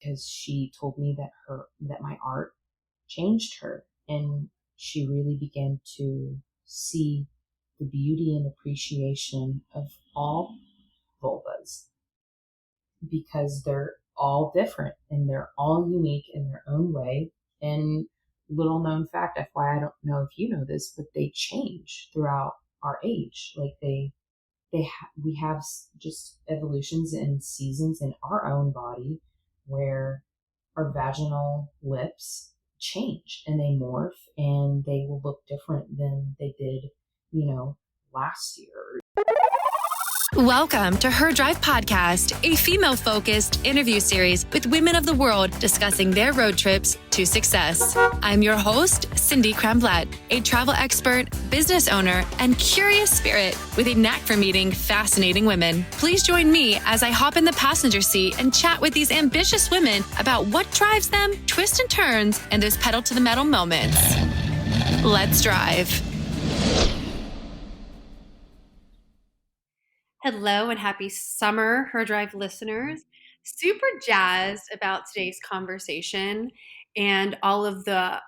because she told me that my art changed her, and she really began to see the beauty and appreciation of all vulvas, because they're all different and they're all unique in their own way. And little known fact, FYI, I don't know if you know this, but they change throughout our age. Like we have just evolutions and seasons in our own body where our vaginal lips change and they morph and they will look different than they did, last year. Welcome to Her Drive Podcast, a female-focused interview series with women of the world discussing their road trips to success. I'm your host, Cindy Kremblatt, a travel expert, business owner, and curious spirit with a knack for meeting fascinating women. Please join me as I hop in the passenger seat and chat with these ambitious women about what drives them, twists and turns, and those pedal to the metal moments. Let's drive. Hello and happy summer, Her Drive listeners. Super jazzed about today's conversation and all of the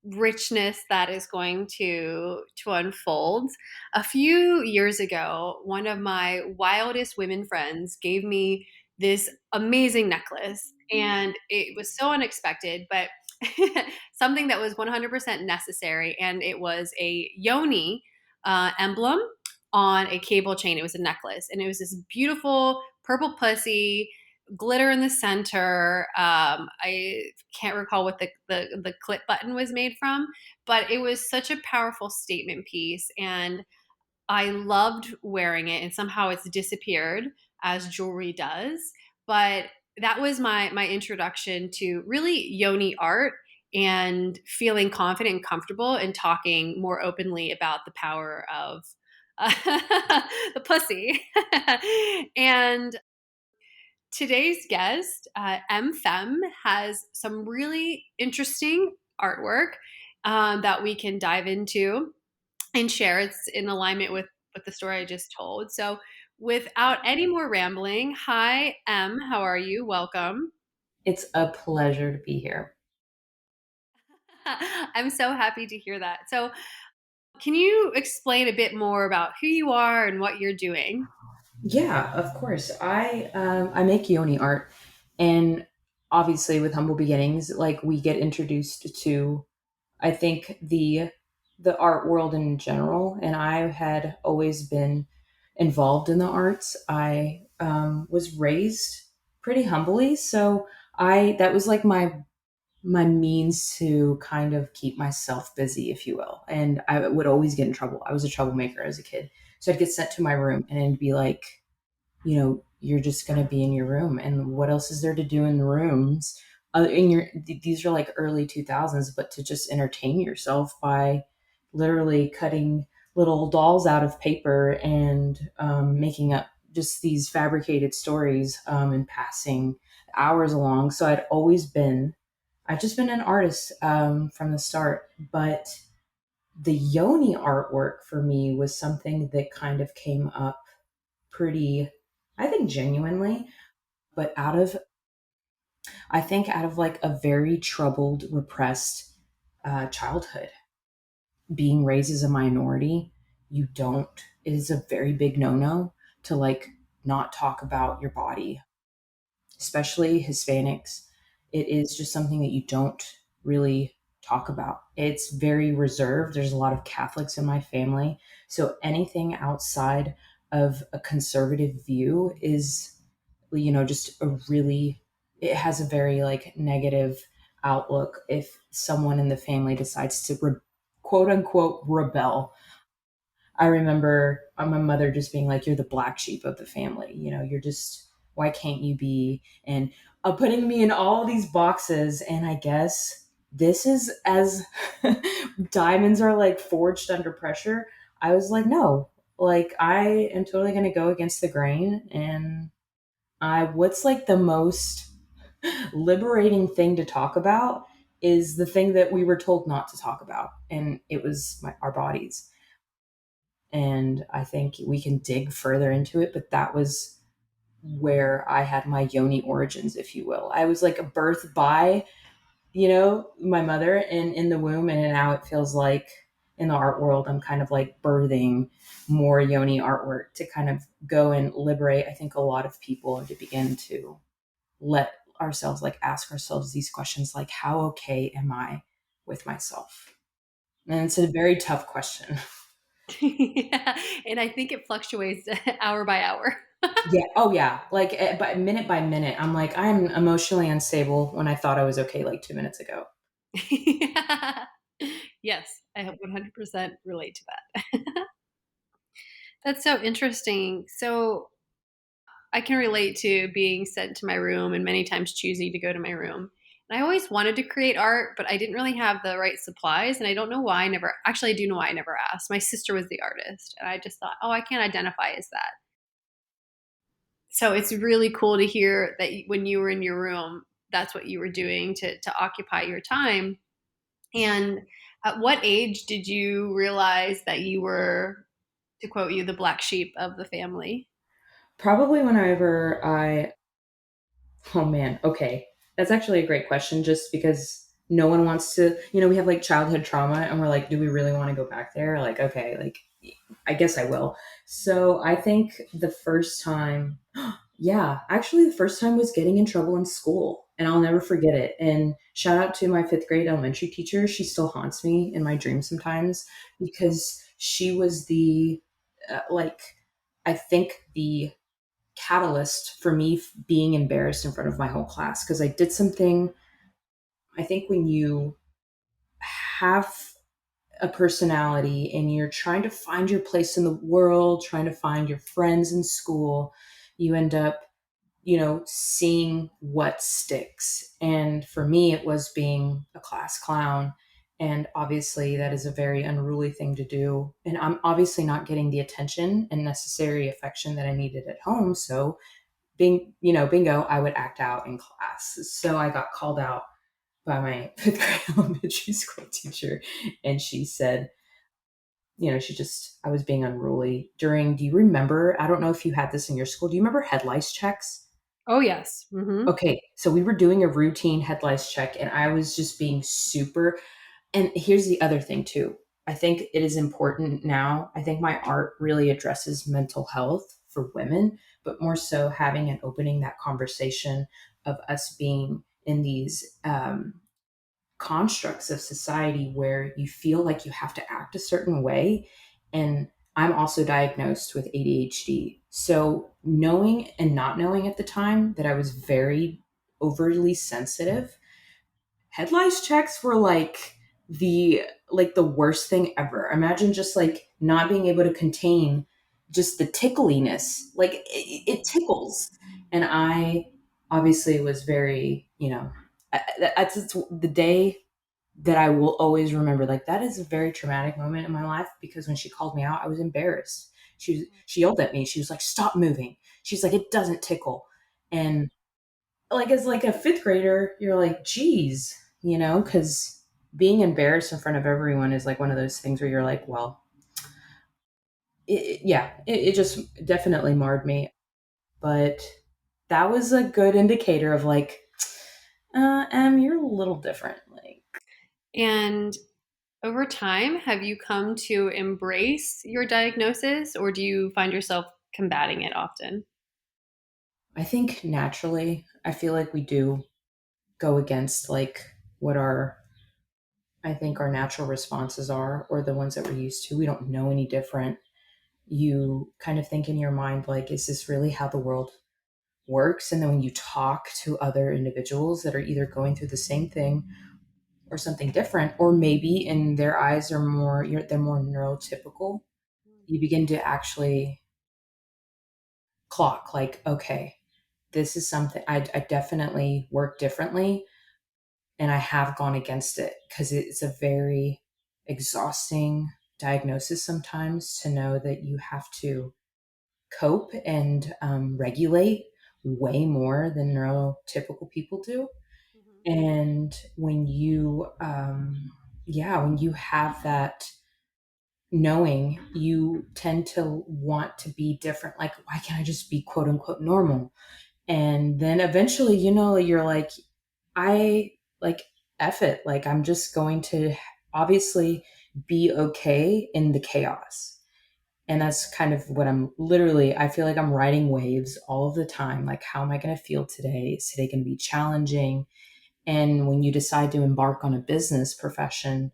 richness that is going to unfold. A few years ago, one of my wildest women friends gave me this amazing necklace, and it was so unexpected, but something that was 100% necessary, and it was a yoni emblem on a cable chain. It was a necklace, and it was this beautiful purple pussy, glitter in the center. I can't recall what the clip button was made from, but it was such a powerful statement piece, and I loved wearing it. And somehow it's disappeared, as jewelry does. But that was my introduction to really yoni art and feeling confident and comfortable and talking more openly about the power of the pussy. And today's guest, Em Femme, has some really interesting artwork that we can dive into and share. It's in alignment with the story I just told. So without any more rambling, hi, Em, how are you? Welcome. It's a pleasure to be here. I'm so happy to hear that. So can you explain a bit more about who you are and what you're doing? Yeah, of course. I make yoni art, and obviously with humble beginnings, like we get introduced to, I think the art world in general, and I had always been involved in the arts. I was raised pretty humbly, so I that was like my means to kind of keep myself busy, if you will. And I would always get in trouble. I was a troublemaker as a kid. So I'd get sent to my room and it'd be like, you're just going to be in your room. And what else is there to do in the rooms? These are like early 2000s, but to just entertain yourself by literally cutting little dolls out of paper and making up just these fabricated stories and passing hours along. So I've just been an artist from the start, but the yoni artwork for me was something that kind of came up pretty, I think, genuinely, but I think out of like a very troubled, repressed childhood. Being raised as a minority, it is a very big no-no to like not talk about your body, especially Hispanics. It is just something that you don't really talk about. It's very reserved. There's a lot of Catholics in my family. So anything outside of a conservative view is, just it has a very like negative outlook if someone in the family decides to quote unquote rebel. I remember my mother just being like, "You're the black sheep of the family. You're just, why can't you be?" And putting me in all these boxes. And I guess this is as diamonds are like forged under pressure. I was like, no, like I am totally going to go against the grain. And what's like the most liberating thing to talk about is the thing that we were told not to talk about. And it was our bodies. And I think we can dig further into it, but that was where I had my yoni origins, if you will. I was like birthed by, my mother in the womb, and now it feels like in the art world, I'm kind of like birthing more yoni artwork to kind of go and liberate, I think, a lot of people, and to begin to let ourselves like ask ourselves these questions like, how okay am I with myself? And it's a very tough question. Yeah, and I think it fluctuates hour by hour. Yeah. Oh, yeah. Like, minute by minute, I'm like, I'm emotionally unstable when I thought I was okay like 2 minutes ago. Yeah. Yes, I 100% relate to that. That's so interesting. So I can relate to being sent to my room and many times choosing to go to my room. And I always wanted to create art, but I didn't really have the right supplies. And I don't know why I never, actually, I do know why I never asked. My sister was the artist. And I just thought, oh, I can't identify as that. So it's really cool to hear that when you were in your room, that's what you were doing to occupy your time. And at what age did you realize that you were, to quote you, the black sheep of the family? Probably whenever oh man, okay. That's actually a great question, just because no one wants to, we have like childhood trauma and we're like, do we really want to go back there? Like, okay, like, I guess I will. So I think the first time, yeah, actually, the first time was getting in trouble in school, and I'll never forget it. And shout out to my fifth grade elementary teacher. She still haunts me in my dreams sometimes, because she was like, I think the catalyst for me being embarrassed in front of my whole class, because I did something. I think when you have a personality and you're trying to find your place in the world, trying to find your friends in school, you end up, seeing what sticks. And for me, it was being a class clown. And obviously, that is a very unruly thing to do. And I'm obviously not getting the attention and necessary affection that I needed at home. So, bingo, I would act out in class. So I got called out by my fifth grade elementary school teacher. And she said, I was being unruly do you remember? I don't know if you had this in your school. Do you remember head lice checks? Oh, yes. Okay, so we were doing a routine head lice check, and I was just being super. And here's the other thing, too. I think it is important now. I think my art really addresses mental health for women, but more so having and opening that conversation of us being in these constructs of society where you feel like you have to act a certain way. And I'm also diagnosed with ADHD. So, knowing and not knowing at the time that I was very overly sensitive, head lice checks were the worst thing ever. Imagine just like not being able to contain just the tickliness. Like it tickles. And I obviously was very, that's the day that I will always remember. Like, that is a very traumatic moment in my life, because when she called me out, I was embarrassed. She yelled at me. She was like, "Stop moving." She's like, "It doesn't tickle." And like, as like a fifth grader, you're like, "Geez," because being embarrassed in front of everyone is like one of those things where you're like, well, yeah, it just definitely marred me. But that was a good indicator of like, you're a little different. Like, And over time, have you come to embrace your diagnosis or do you find yourself combating it often? I think naturally, I feel like we do go against like what I think our natural responses are, or the ones that we're used to. We don't know any different. You kind of think in your mind, like, is this really how the world works? And then when you talk to other individuals that are either going through the same thing or something different, or maybe in their eyes are they're more neurotypical, you begin to actually clock like, okay, this is something I definitely work differently, and I have gone against it, because it's a very exhausting diagnosis sometimes, to know that you have to cope and regulate way more than neurotypical people do. Mhm. And when you, yeah, when you have that knowing, you tend to want to be different. Like, why can't I just be quote unquote normal? And then eventually, you're like, I like F it. Like, I'm just going to obviously be okay in the chaos. And that's kind of what I'm literally, I feel like I'm riding waves all of the time. Like, how am I going to feel today? Is today going to be challenging? And when you decide to embark on a business profession,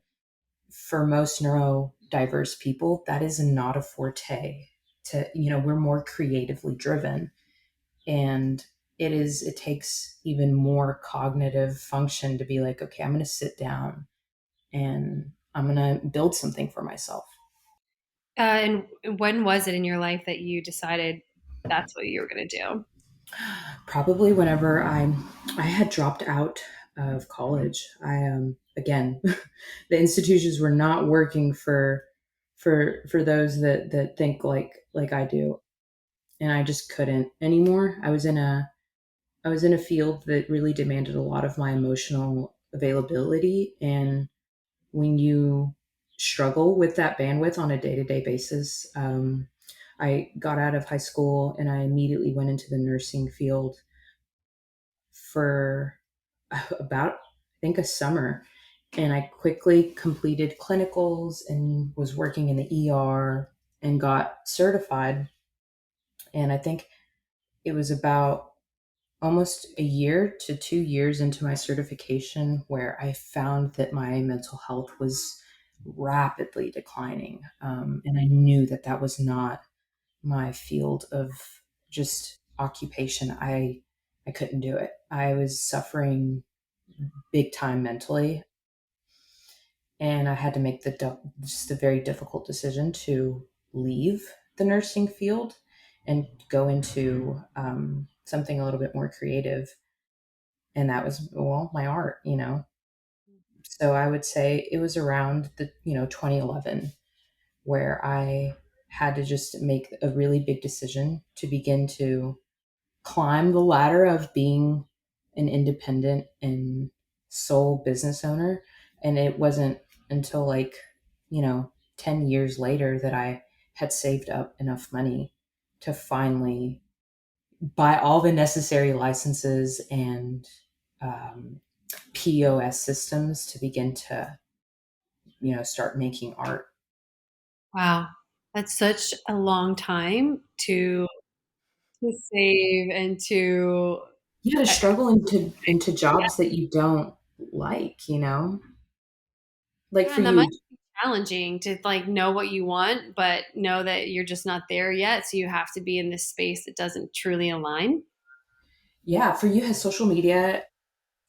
for most neurodiverse people, that is not a forte. We're more creatively driven. And it takes even more cognitive function to be like, okay, I'm going to sit down and I'm going to build something for myself. And when was it in your life that you decided that's what you were going to do? Probably whenever I had dropped out of college. I again, the institutions were not working for those that think like I do, and I just couldn't anymore. I was in a field that really demanded a lot of my emotional availability, and when you struggle with that bandwidth on a day-to-day basis, I got out of high school and I immediately went into the nursing field for about, I think, a summer. And I quickly completed clinicals and was working in the ER and got certified. And I think it was about almost a year to 2 years into my certification where I found that my mental health was rapidly declining. And I knew that that was not my field of just occupation. I couldn't do it. I was suffering big time mentally, and I had to make just a very difficult decision to leave the nursing field and go into something a little bit more creative, and that was, well, my art. So I would say it was around the 2011 where I had to just make a really big decision to begin to climb the ladder of being an independent and sole business owner. And it wasn't until like, you know, 10 years later that I had saved up enough money to finally buy all the necessary licenses and um, POS systems to begin to, start making art. Wow. That's such a long time to save and to Yeah, to uh, struggle into jobs that you don't like. Like yeah, for and that might you, be challenging to like know what you want, but know that you're just not there yet. So you have to be in this space that doesn't truly align. yeah, for you, has social media,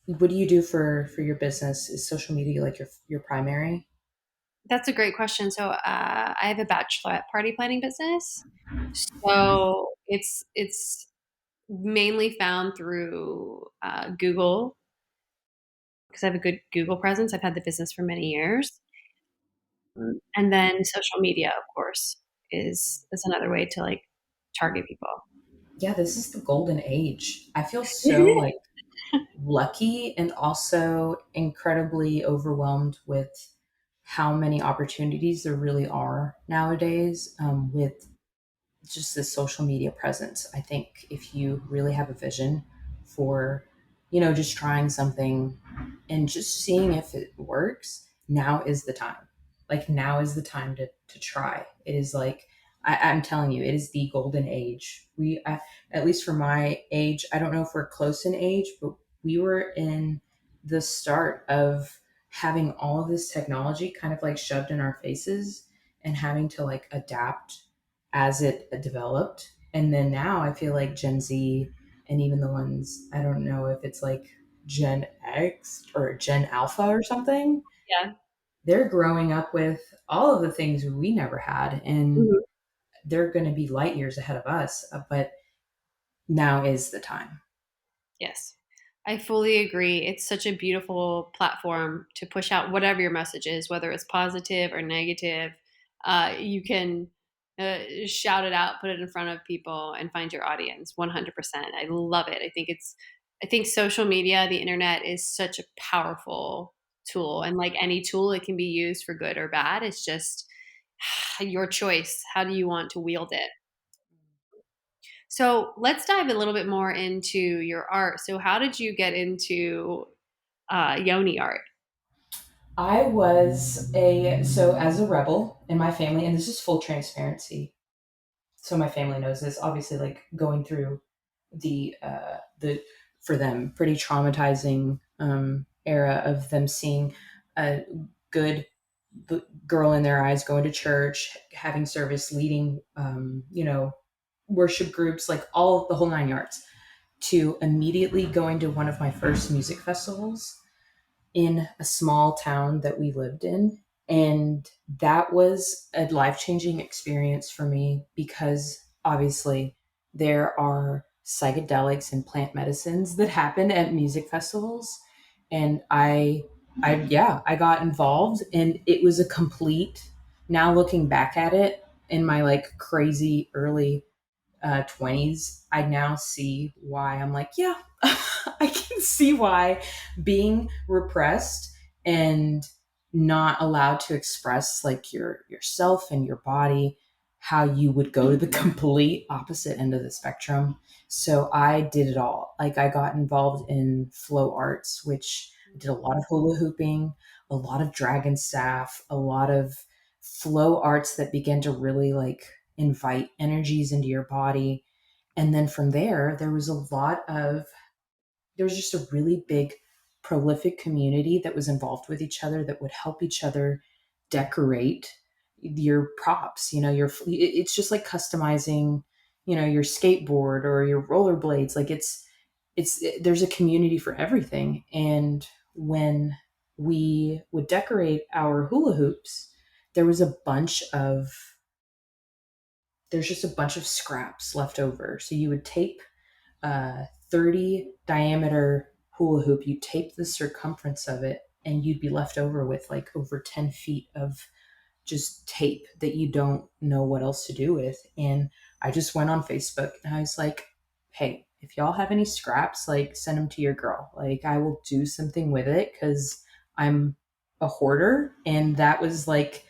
what do you do for your business? Is social media like your primary? That's a great question. So I have a bachelorette party planning business. So it's mainly found through Google because I have a good Google presence. I've had the business for many years, and then social media, of course, is another way to like target people. Yeah, this is the golden age. I feel so like lucky and also incredibly overwhelmed with how many opportunities there really are nowadays, with just the social media presence. I think if you really have a vision for, just trying something and just seeing if it works, now is the time. Like, now is the time to try. It is like, I'm telling you, it is the golden age. At least for my age, I don't know if we're close in age, but we were in the start of having all of this technology kind of like shoved in our faces and having to like adapt as it developed. And then now I feel like Gen Z and even the ones, I don't know if it's like Gen X or Gen Alpha or something, Yeah. they're growing up with all of the things we never had. And Mhm. they're going to be light years ahead of us. But now is the time. Yes, I fully agree. It's such a beautiful platform to push out whatever your message is, whether it's positive or negative. You can shout it out, put it in front of people, and find your audience 100%. I love it. I think social media, the internet is such a powerful tool. And like any tool, it can be used for good or bad. It's just your choice. How do you want to wield it? So let's dive a little bit more into your art. So how did you get into yoni art? I was so as a rebel in my family, and this is full transparency. So my family knows this. Obviously, like going through the for them pretty traumatizing era of them seeing a good girl in their eyes going to church, having service, leading, worship groups, like all the whole nine yards, to immediately going to one of my first music festivals in a small town that we lived in. And that was a life changing experience for me because obviously there are psychedelics and plant medicines that happen at music festivals. And I got involved and it was a complete, now looking back at it in my like crazy early 20s, I now see why I'm like, yeah, I can see why being repressed and not allowed to express like yourself and your body, how you would go to the complete opposite end of the spectrum. So I did it all. Like I got involved in flow arts, which I did a lot of hula hooping, a lot of dragon staff, a lot of flow arts that began to really like invite energies into your body. And then from there, there was just a really big, prolific community that was involved with each other that would help each other decorate your props. It's just like customizing, your skateboard or your rollerblades. Like there's a community for everything. And when we would decorate our hula hoops, there was a bunch of there's just a bunch of scraps left over. So you would tape a 30 diameter hula hoop, you tape the circumference of it, and you'd be left over with like over 10 feet of just tape that you don't know what else to do with. And I just went on Facebook and I was like, hey, if y'all have any scraps, like send them to your girl. Like I will do something with it because I'm a hoarder. And that was like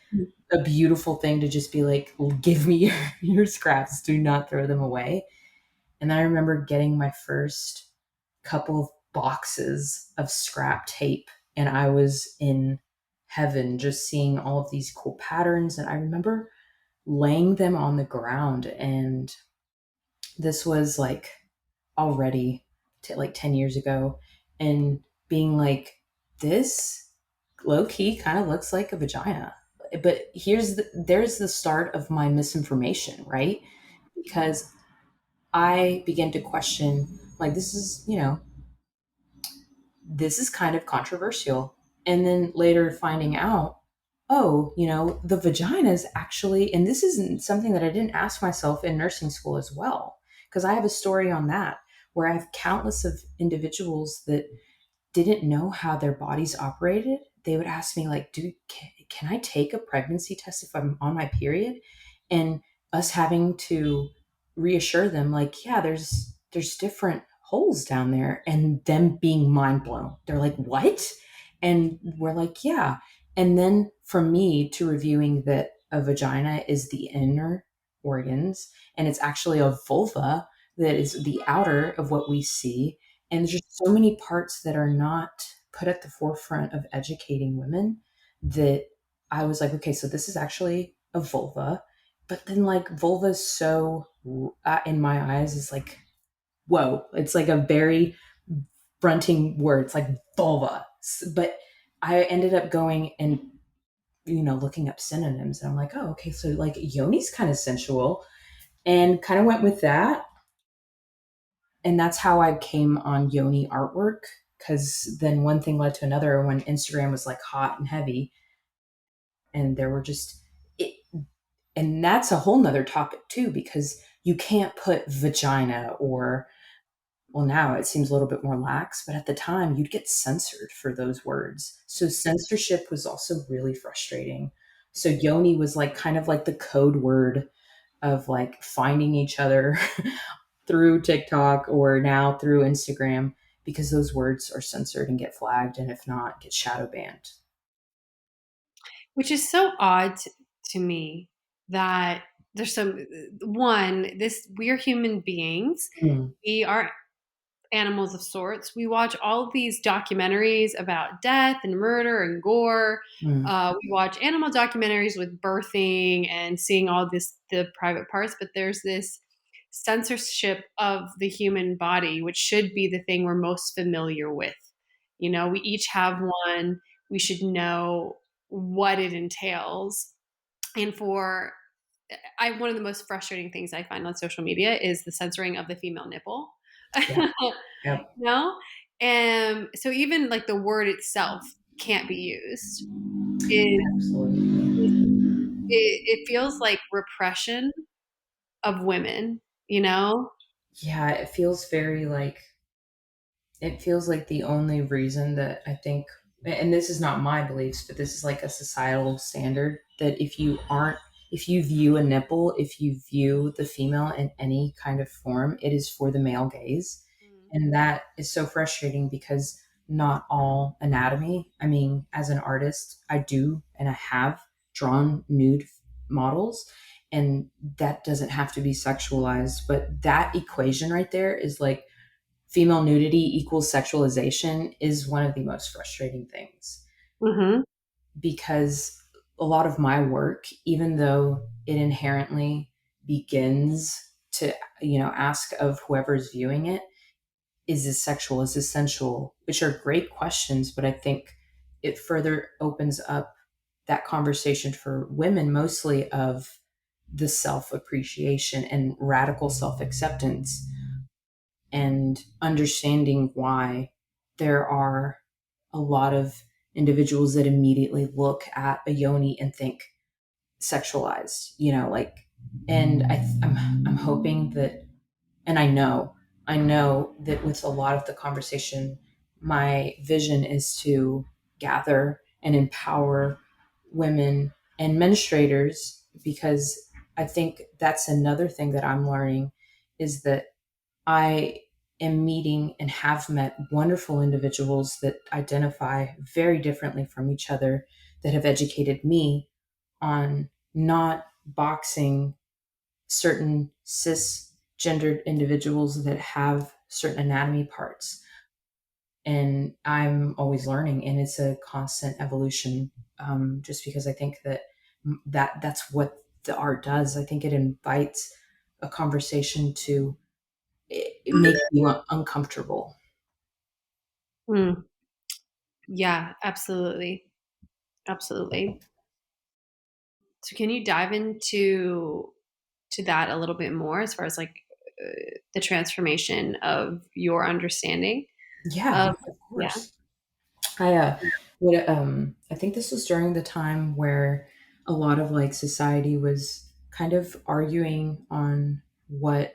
a beautiful thing to just be like, give me your scraps, do not throw them away. And then I remember getting my first couple of boxes of scrap tape, and I was in heaven just seeing all of these cool patterns. And I remember laying them on the ground, and this was like already like 10 years ago, and being like, this low key kind of looks like a vagina. But there's the start of my misinformation, right? Because I began to question, like, this is kind of controversial. And then later finding out, oh, the vagina is actually, and this isn't something that I didn't ask myself in nursing school as well, because I have a story on that where I have countless of individuals that didn't know how their bodies operated. They would ask me like, can I take a pregnancy test if I'm on my period? And us having to reassure them like, yeah, there's different holes down there, and them being mind blown. They're like, what? And we're like, yeah. And then from me to reviewing that a vagina is the inner organs and it's actually a vulva that is the outer of what we see, and there's just so many parts that are not put at the forefront of educating women that I was like, okay, so this is actually a vulva. But then, like, vulva is so, in my eyes, is like, whoa, it's like a very fronting word. It's like vulva. But I ended up going and, looking up synonyms. And I'm like, oh, okay, so like yoni's kind of sensual, and kind of went with that. And that's how I came on yoni artwork, because then one thing led to another when Instagram was like hot and heavy, and there were just it, and that's a whole nother topic too, because you can't put vagina, or well, now it seems a little bit more lax, but at the time you'd get censored for those words. So censorship was also really frustrating. So yoni was like kind of like the code word of like finding each other through TikTok or now through Instagram, because those words are censored and get flagged, and if not, get shadow banned. Which is so odd to me that there's some one, this we're human beings. Mm, We are animals of sorts. We watch all of these documentaries about death and murder and gore. mm, We watch animal documentaries with birthing and seeing all this the private parts, but there's this censorship of the human body, which should be the thing we're most familiar with. You know, we each have one. We should know what it entails. And for one of the most frustrating things I find on social media is the censoring of the female nipple. yeah. Yep. No? And so even like the word itself can't be used. It, Absolutely. it feels like repression of women, you know? Yeah, it feels like the only reason that I think, and this is not my beliefs, but this is like a societal standard that if you view a nipple, if you view the female in any kind of form, it is for the male gaze. Mm. And that is so frustrating because not all anatomy, I mean, as an artist, I do and I have drawn nude models, and that doesn't have to be sexualized. But that equation right there is like, female nudity equals sexualization is one of the most frustrating things Mhm. because a lot of my work, even though it inherently begins to, ask of whoever's viewing it, is this sexual, is this sensual, which are great questions, but I think it further opens up that conversation for women, mostly of the self appreciation and radical self acceptance and understanding why there are a lot of individuals that immediately look at a yoni and think sexualized, like, and I'm hoping that, and I know that with a lot of the conversation, my vision is to gather and empower women and menstruators, because I think that's another thing that I'm learning is that I am meeting and have met wonderful individuals that identify very differently from each other, that have educated me on not boxing certain cisgendered individuals that have certain anatomy parts. And I'm always learning, and it's a constant evolution. Just because I think that's what the art does. I think it invites a conversation to make you uncomfortable. Mm. Yeah, absolutely. Absolutely. So can you dive into to that a little bit more as far as like the transformation of your understanding Yeah, of of yeah. course. I think this was during the time where a lot of like society was kind of arguing on what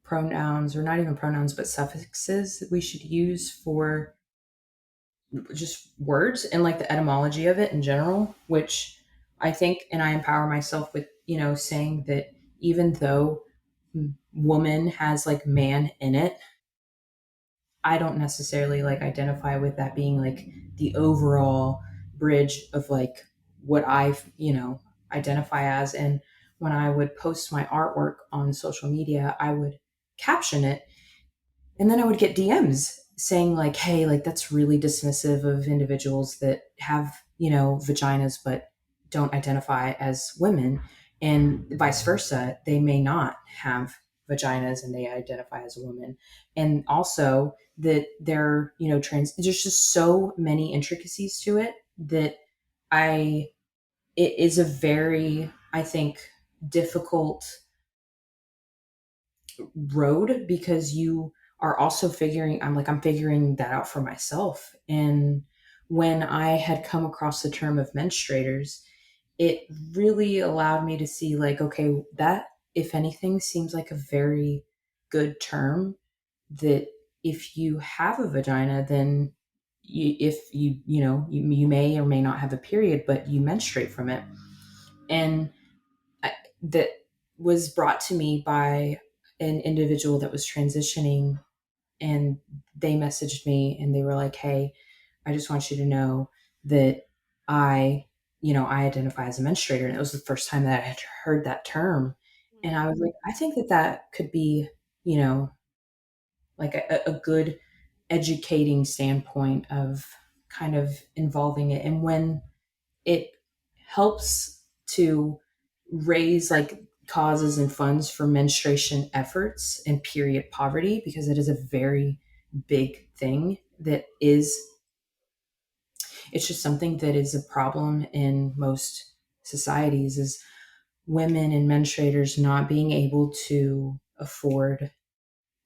pronouns, or not even pronouns, but suffixes that we should use for just words and like the etymology of it in general, which I think, and I empower myself with, saying that even though woman has like man in it, I don't necessarily like identify with that being like the overall bridge of like what I, identify as. And when I would post my artwork on social media, I would caption it, and then I would get DMs saying like, "Hey, like that's really dismissive of individuals that have, vaginas but don't identify as women." And vice versa, they may not have vaginas and they identify as a woman. And also that they're, trans, there's just so many intricacies to it that I it is a very, I think, difficult road, because you are also I'm figuring that out for myself. And when I had come across the term of menstruators, it really allowed me to see like, okay, that, if anything, seems like a very good term, that if you have a vagina, then if you may or may not have a period, but you menstruate from it. And that was brought to me by an individual that was transitioning, and they messaged me and they were like, "Hey, I just want you to know that I I identify as a menstruator, and it was the first time that I had heard that term. And I was like, I think that that could be, you know, like a good educating standpoint of kind of involving it. And when it helps to raise like causes and funds for menstruation efforts and period poverty, because it is a very big thing that is, it's just something that is a problem in most societies, is women and menstruators not being able to afford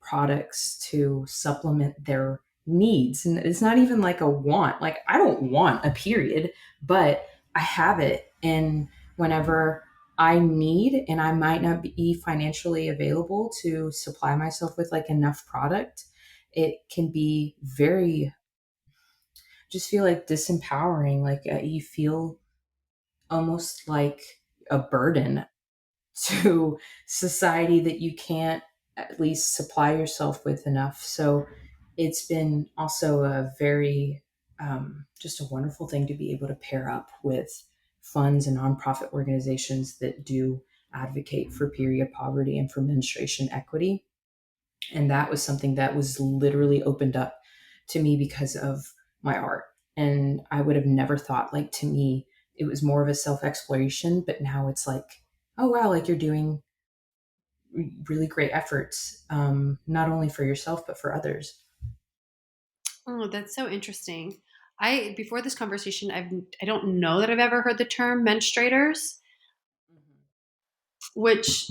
products to supplement their needs. And it's not even like a want. Like, I don't want a period, but I have it. And whenever I need, and I might not be financially available to supply myself with like enough product, it can be very, just feel like disempowering. Like you feel almost like a burden to society that you can't at least supply yourself with enough. So it's been also a very, just a wonderful thing to be able to pair up with funds and nonprofit organizations that do advocate for period poverty and for menstruation equity. And that was something that was literally opened up to me because of my art. And I would have never thought, like, to me, it was more of a self exploration, but now it's like, oh, wow, like you're doing really great efforts, not only for yourself, but for others. Oh, that's so interesting. I before this conversation, I don't know that I've ever heard the term menstruators, which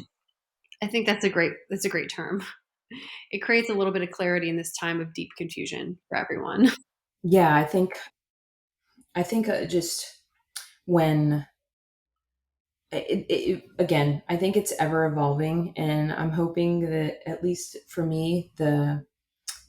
I think that's a great term. It creates a little bit of clarity in this time of deep confusion for everyone. Yeah, I think just when again, I think it's ever evolving, and I'm hoping that at least for me, the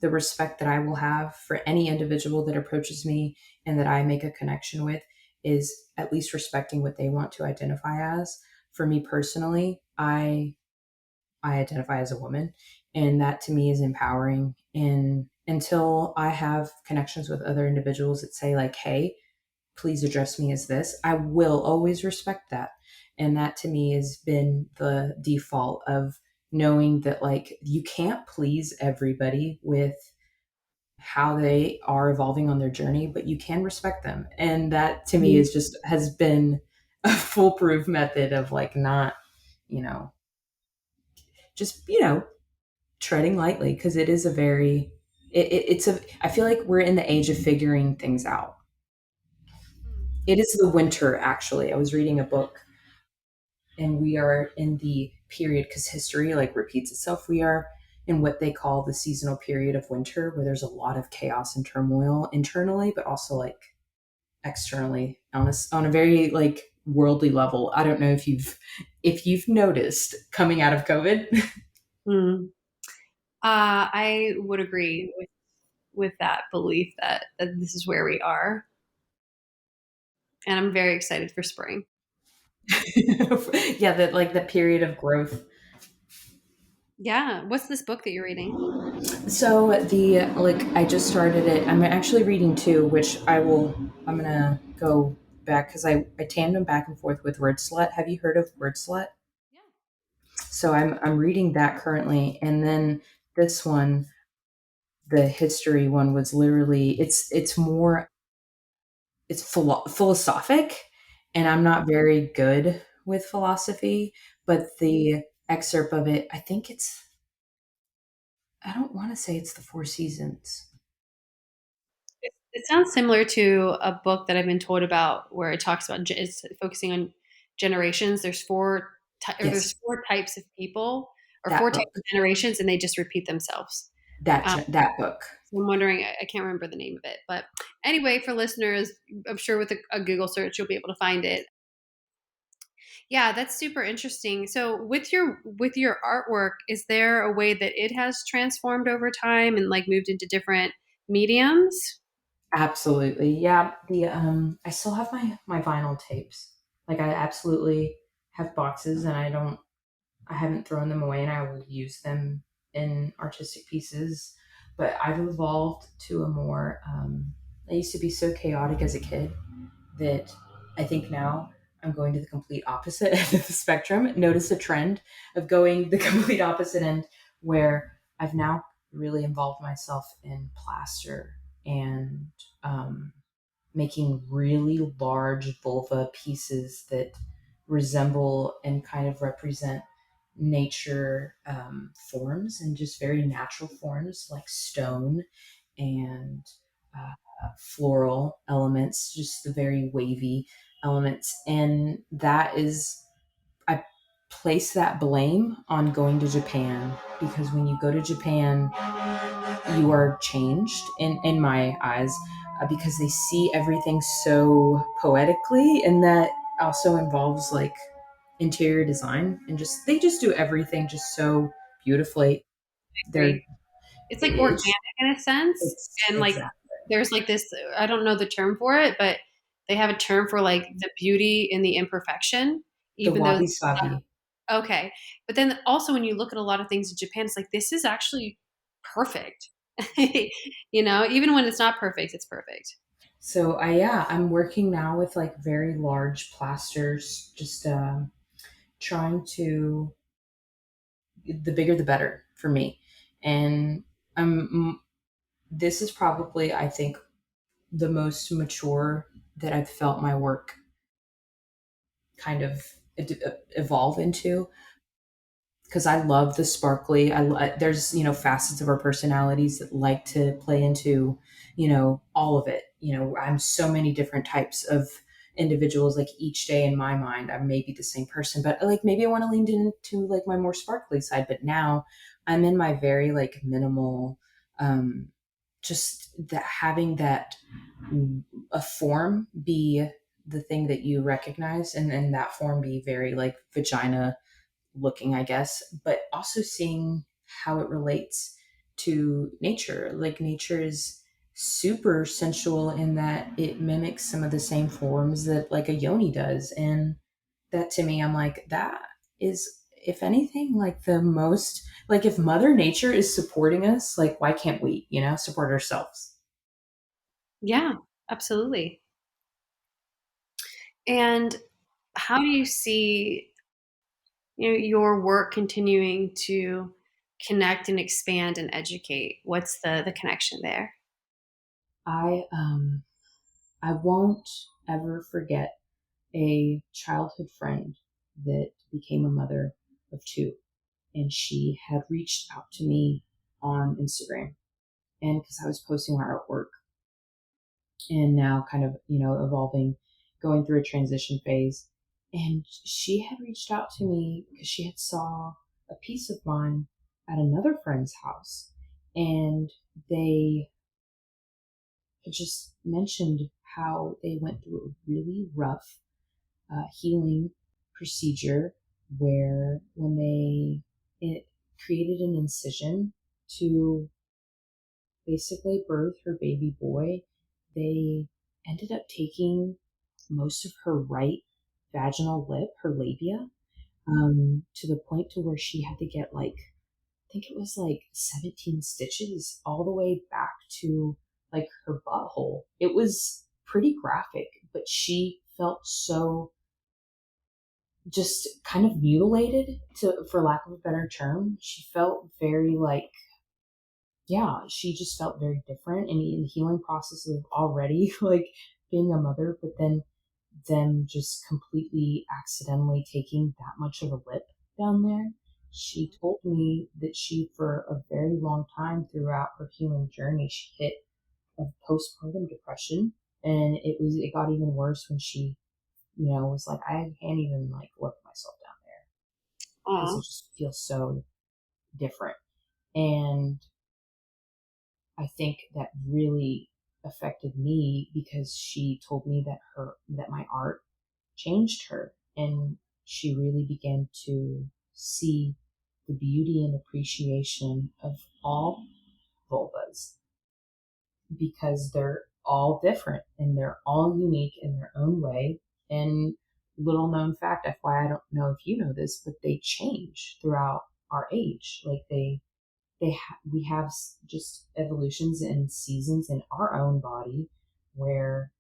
respect that I will have for any individual that approaches me and that I make a connection with is at least respecting what they want to identify as. For me personally, I identify as a woman, and that to me is empowering. And until I have connections with other individuals that say like, "Hey, please address me as this," I will always respect that. And that to me has been the default of knowing that like you can't please everybody with how they are evolving on their journey, but you can respect them. And that to me Mhm. is just has been a foolproof method of like not, you know, just, treading lightly, because it is a very, it's a, I feel like we're in the age of figuring things out. It is the winter, actually. I was reading a book, and we are in the period, because history like repeats itself. We are in what they call the seasonal period of winter, where there's a lot of chaos and turmoil internally, but also like externally on a very like worldly level. I don't know if you've noticed coming out of COVID. Mm. I would agree with that belief that this is where we are, and I'm very excited for spring. Yeah, that like the period of growth. Yeah. What's this book that you're reading? So the like I just started it. I'm actually reading two, which I'm gonna go back because I tandem back and forth with Word Slut. Have you heard of Word Slut? Yeah. So I'm reading that currently, and then this one, the history one, was literally it's more, it's philosophic, and I'm not very good with philosophy, but the excerpt of it, I think it's, I don't want to say it's the Four Seasons. It sounds similar to a book that I've been told about where it talks about it's focusing on generations. There's Yes, four types of people or that four types book. of generations, and they just repeat themselves. Um, That book. so I'm wondering, I can't remember the name of it, but anyway, for listeners, I'm sure with a Google search you'll be able to find it. Yeah, that's super interesting. So with your artwork, is there a way that it has transformed over time and like moved into different mediums? Absolutely. Yeah. The I still have my vinyl tapes. Like I absolutely have boxes, and I haven't thrown them away, and I will use them in artistic pieces. But I've evolved to a more I used to be so chaotic as a kid that I think now I'm going to the complete opposite end of the spectrum. Notice a trend of going the complete opposite end where I've now really involved myself in plaster and um, making really large vulva pieces that resemble and kind of represent nature forms and just very natural forms like stone and floral elements, just the very wavy elements. And that is, I place that blame on going to Japan because when you go to Japan, you are changed in my eyes because they see everything so poetically, and that also involves like interior design and just they just do everything just so beautifully. They're Agree. It's like it's, organic in a sense, it's and like exactly there's like this. I don't know the term for it, but they have a term for like the beauty in the imperfection, the even though wabi sabi. okay. But then also when you look at a lot of things in Japan, it's like this is actually perfect. Even when it's not perfect, it's perfect. So I'm working now with like very large plasters, just trying to the bigger the better for me, and I'm this is probably I think the most mature that I've felt my work kind of evolve into because I love the sparkly. There's facets of our personalities that like to play into all of it. I'm so many different types of individuals. Like each day in my mind, I may be the same person, but like maybe I want to lean into like my more sparkly side. But now I'm in my very like minimal, um, just that having that a form be the thing that you recognize and then that form be very like vagina looking, I guess, but also seeing how it relates to nature. Like nature is super sensual in that it mimics some of the same forms that like a yoni does. And that to me, I'm like, that is, if anything, like the most, like if Mother Nature is supporting us, like why can't we, support ourselves? Yeah, absolutely. And how do you see your work continuing to connect and expand and educate? What's the connection there? I won't ever forget a childhood friend that became a mother of two. And she had reached out to me on Instagram. And because I was posting my artwork and now kind of, evolving, going through a transition phase. And she had reached out to me because she had saw a piece of mine at another friend's house. And they had just mentioned how they went through a really rough healing procedure where when it created an incision to basically birth her baby boy, they ended up taking most of her right vaginal lip, her labia, to the point to where she had to get like I think it was like 17 stitches all the way back to like her butthole. It was pretty graphic, but she felt so just kind of mutilated to for lack of a better term. She felt very like yeah, she just felt very different and in the healing process of already like being a mother, but then them just completely accidentally taking that much of a lip down there. She told me that she, for a very long time throughout her healing journey, she hit a postpartum depression, and it got even worse when she, was like, I can't even like look myself down there because Aw. it just feels so different. And I think that really affected me because she told me that my art changed her and she really began to see the beauty and appreciation of all vulvas because they're all different and they're all unique in their own way. And little known fact, FYI, I don't know if you know this, but they change throughout our age. Like we have just evolutions and seasons in our own body where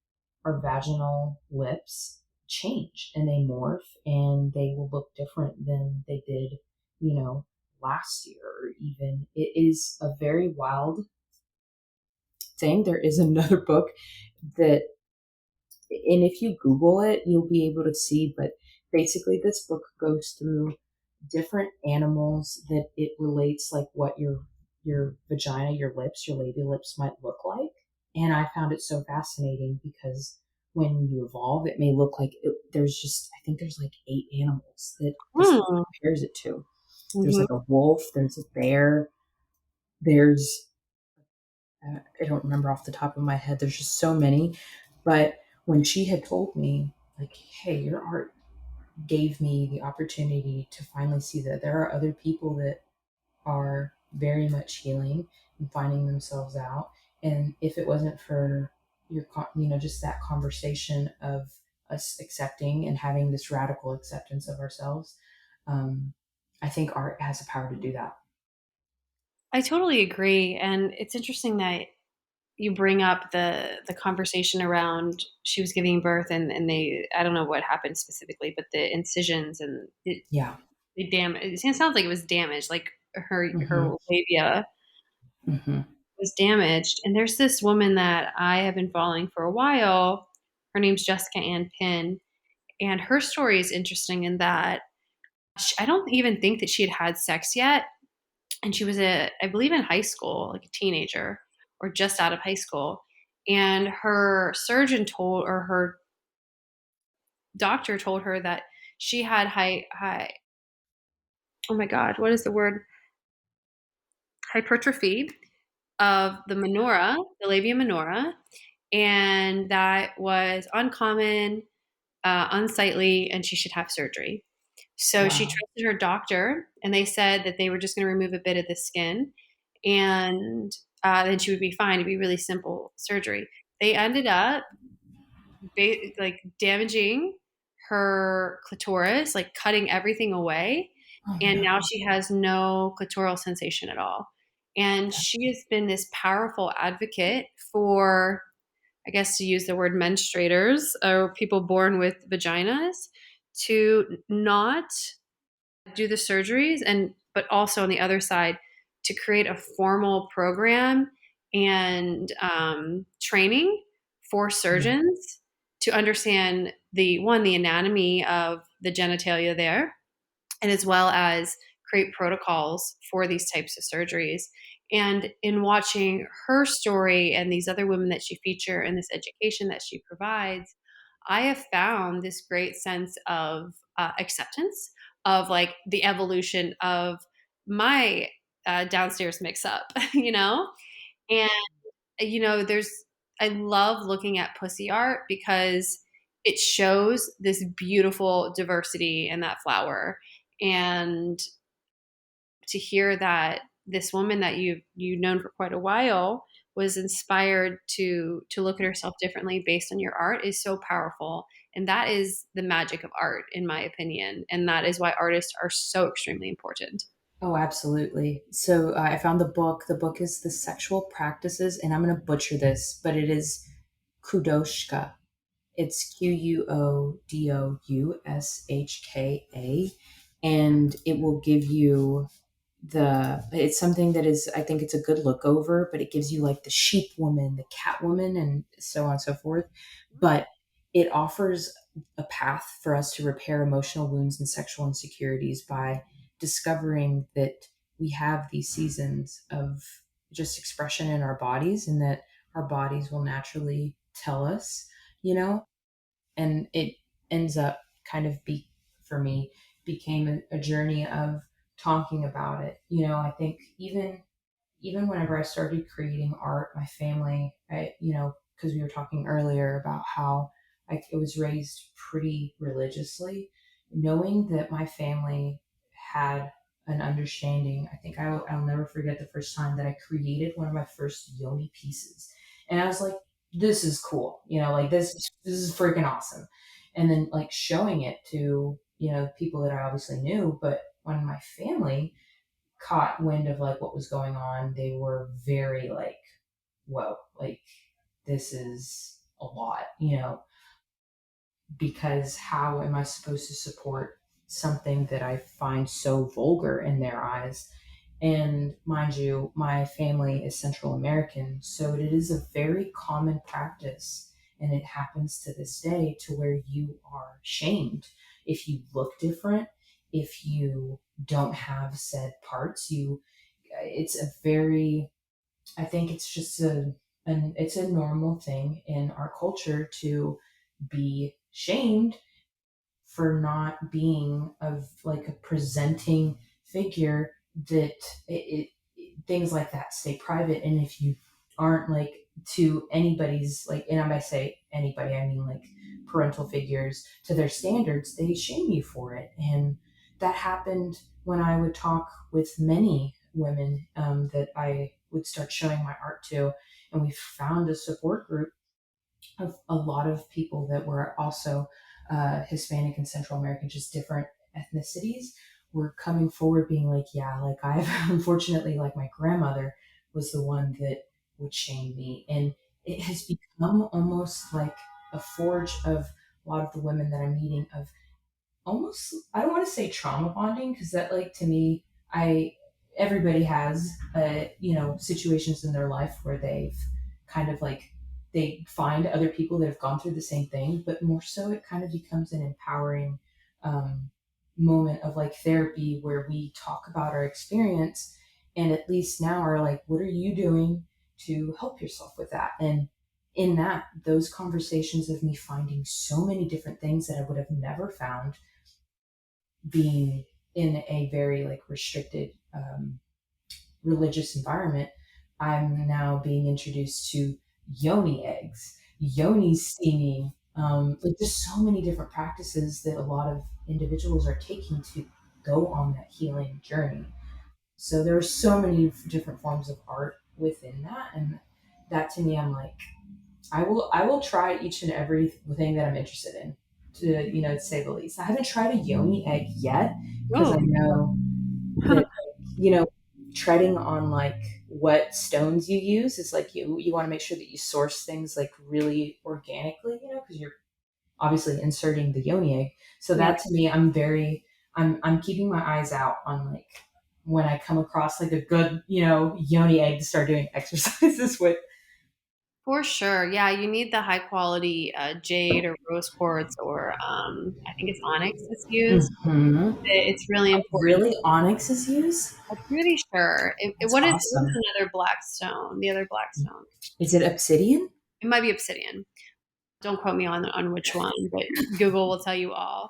our vaginal lips change and they morph and they will look different than they did, you know, last year or even. It is a very wild thing. There is another book that, and if you Google it, you'll be able to see, but basically this book goes through different animals that it relates like what your vagina, your lips, your labial lips might look like. And I found it so fascinating because when you evolve, it may look like there's just, I think there's like 8 animals that this book Hmm. compares it to. There's Mhm. like a wolf, there's a bear, there's, I don't remember off the top of my head, there's just so many. But when she had told me, like, hey, your art gave me the opportunity to finally see that there are other people that are very much healing and finding themselves out. And if it wasn't for just that conversation of us accepting and having this radical acceptance of ourselves, um, I think art has the power to do that. I totally agree, and it's interesting that you bring up the conversation around she was giving birth and they I don't know what happened specifically, but the incisions and Yeah. it damaged. It sounds like it was damaged, like her Hmm. labia Hmm. was damaged. And there's this woman that I have been following for a while. Her name's Jessica Ann Pinn, and her story is interesting in that I don't even think that she had had sex yet, and she was I believe in high school, like a teenager or just out of high school. And her surgeon told, or her doctor told her that she had oh my God, what is the word? Hypertrophy of the minora, the labia minora, and that was uncommon, unsightly, and she should have surgery. So she Wow. trusted her doctor, and they said that they were just going to remove a bit of the skin, and then she would be fine. It'd be really simple surgery. They ended up like damaging her clitoris, like cutting everything away, Oh and now no. she has no clitoral sensation at all. And she has been this powerful advocate for, I guess, to use the word menstruators or people born with vaginas to not do the surgeries, and but also on the other side to create a formal program and training for Yeah. surgeons to understand the anatomy of the genitalia there, and as well as create protocols for these types of surgeries. And in watching her story and these other women that she feature and this education that she provides, I have found this great sense of acceptance of like the evolution of my downstairs mix up, you know? And, there's, I love looking at pussy art because it shows this beautiful diversity in that flower. And to hear that this woman that you've known for quite a while was inspired to look at herself differently based on your art is so powerful, and that is the magic of art in my opinion, and that is why artists are so extremely important. Oh, absolutely. So I found the book. The book is The Sexual Practices, and I'm going to butcher this, but it is Kudoshka. It's Quoudoushka, and it will give you it's something that is, I think it's a good look over, but it gives you like the sheep woman, the cat woman, and so on and so forth. But it offers a path for us to repair emotional wounds and sexual insecurities by discovering that we have these seasons of just expression in our bodies and that our bodies will naturally tell us, you know, and it ends up kind of for me became a journey of talking about it. I think even whenever I started creating art, my family, because we were talking earlier about how I was raised pretty religiously, knowing that my family had an understanding. I think I'll never forget the first time that I created one of my first yoni pieces. And I was like, this is cool. Like this is freaking awesome. And then like showing it to, people that I obviously knew, but when my family caught wind of like what was going on, they were very like, whoa, like this is a lot. because how am I supposed to support something that I find so vulgar in their eyes? And mind you, my family is Central American, so it is a very common practice, and it happens to this day to where you are shamed if you look different, if you don't have said parts. It's a very, I think it's just it's a normal thing in our culture to be shamed for not being of like a presenting figure, that things like that stay private. And if you aren't like to anybody's, like, and I say anybody, I mean like parental figures, to their standards, they shame you for it. And that happened when I would talk with many women that I would start showing my art to, and we found a support group of a lot of people that were also Hispanic and Central American, just different ethnicities, were coming forward being like, yeah, like I've unfortunately, like my grandmother was the one that would shame me. And it has become almost like a forge of a lot of the women that I'm meeting of almost, I don't want to say trauma bonding, because that, like, to me, I everybody has situations in their life where they've kind of like, they find other people that have gone through the same thing, but more so it kind of becomes an empowering um, moment of like therapy where we talk about our experience, and at least now are like, what are you doing to help yourself with that? And in that, those conversations of me finding so many different things that I would have never found being in a very like restricted religious environment, I'm now being introduced to yoni eggs, yoni steaming, like just so many different practices that a lot of individuals are taking to go on that healing journey. So there are so many different forms of art within that, and that to me, I'm like, I will try each and every thing that I'm interested in, to say the least. I haven't tried a yoni egg yet because I Oh, know that, you know treading on like what stones you use is like, you want to make sure that you source things like really organically, because you're obviously inserting the yoni egg. So yeah. that to me, I'm keeping my eyes out on like when I come across like a good yoni egg to start doing exercises with. For sure. Yeah, you need the high quality jade or rose quartz or I think it's onyx that's used. Hmm. It's really important. Really, onyx is used? I'm pretty sure. That's What is awesome. another black stone? The other black stone. Is it obsidian? It might be obsidian. Don't quote me on which one, but Google will tell you all.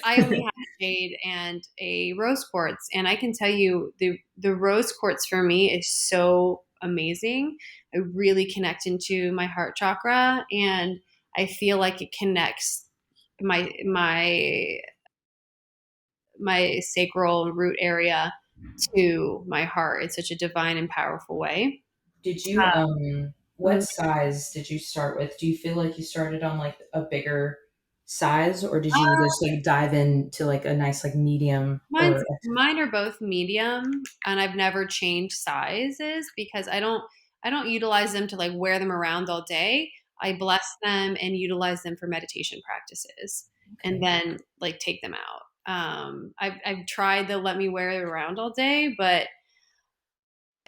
I only have jade and a rose quartz, and I can tell you the rose quartz for me is so amazing. I really connect into my heart chakra, and I feel like it connects my sacral root area to my heart in such a divine and powerful way. Did you what Mm, size did you start with? Do you feel like you started on like a bigger size, or did you just like dive into like a nice like medium or Mine are both medium, and I've never changed sizes because I don't utilize them to like wear them around all day. I bless them and utilize them for meditation practices, and okay. then like take them out. I've tried to let me wear it around all day, but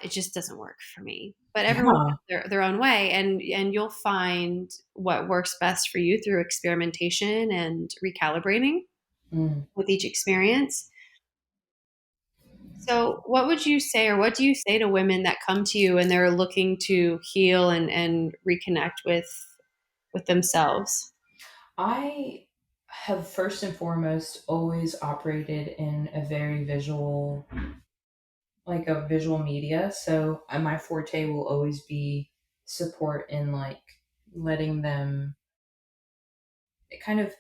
it just doesn't work for me. But everyone Yeah. has their own way, and you'll find what works best for you through experimentation and recalibrating Mm. with each experience. So, what would you say, or what do you say to women that come to you and they're looking to heal and reconnect with themselves? I have first and foremost always operated in a very visual, like a visual media. So my forte will always be support in like letting them, it kind of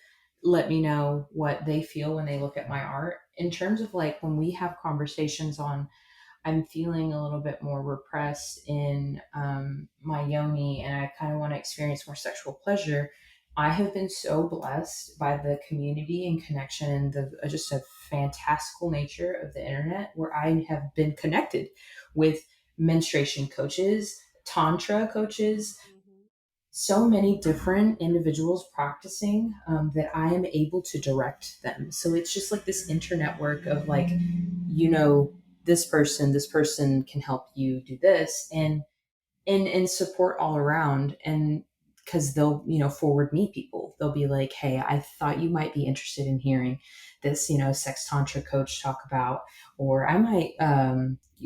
let me know what they feel when they look at my art. In terms of like when we have conversations on, I'm feeling a little bit more repressed in my yoni, and I kind of want to experience more sexual pleasure. I have been so blessed by the community and connection and the just a fantastical nature of the internet, where I have been connected with menstruation coaches, tantra coaches, Mhm. so many different individuals practicing, that I am able to direct them. So it's just like this internetwork of like, you know, this person can help you do this, and support all around. And because they'll, forward me people, they'll be like, hey, I thought you might be interested in hearing this, sex tantra coach talk about, or I might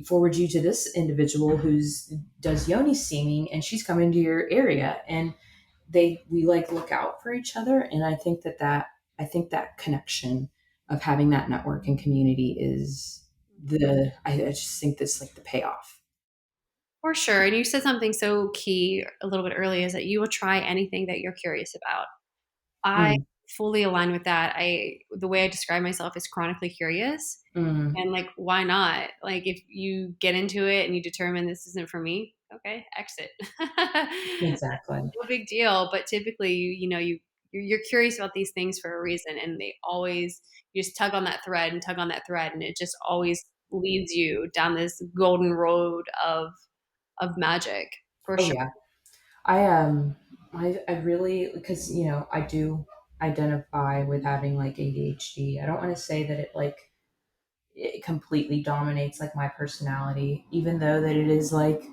forward you to this individual who's does yoni steaming and she's coming to your area. And we like look out for each other. And I think that connection of having that network and community is I just think this like the payoff. For sure. And you said something so key a little bit earlier is that you will try anything that you're curious about. I Mm, fully align with that. The way I describe myself is chronically curious. mm, And like, why not? Like, if you get into it and you determine this isn't for me, okay, exit. exactly. No big deal. But typically, you're curious about these things for a reason, and they always you just tug on that thread and tug on that thread, and it just always leads you down this golden road of magic for Oh sure. yeah. I really, because I do identify with having like ADHD. I don't want to say that it completely dominates like my personality, even though that it is like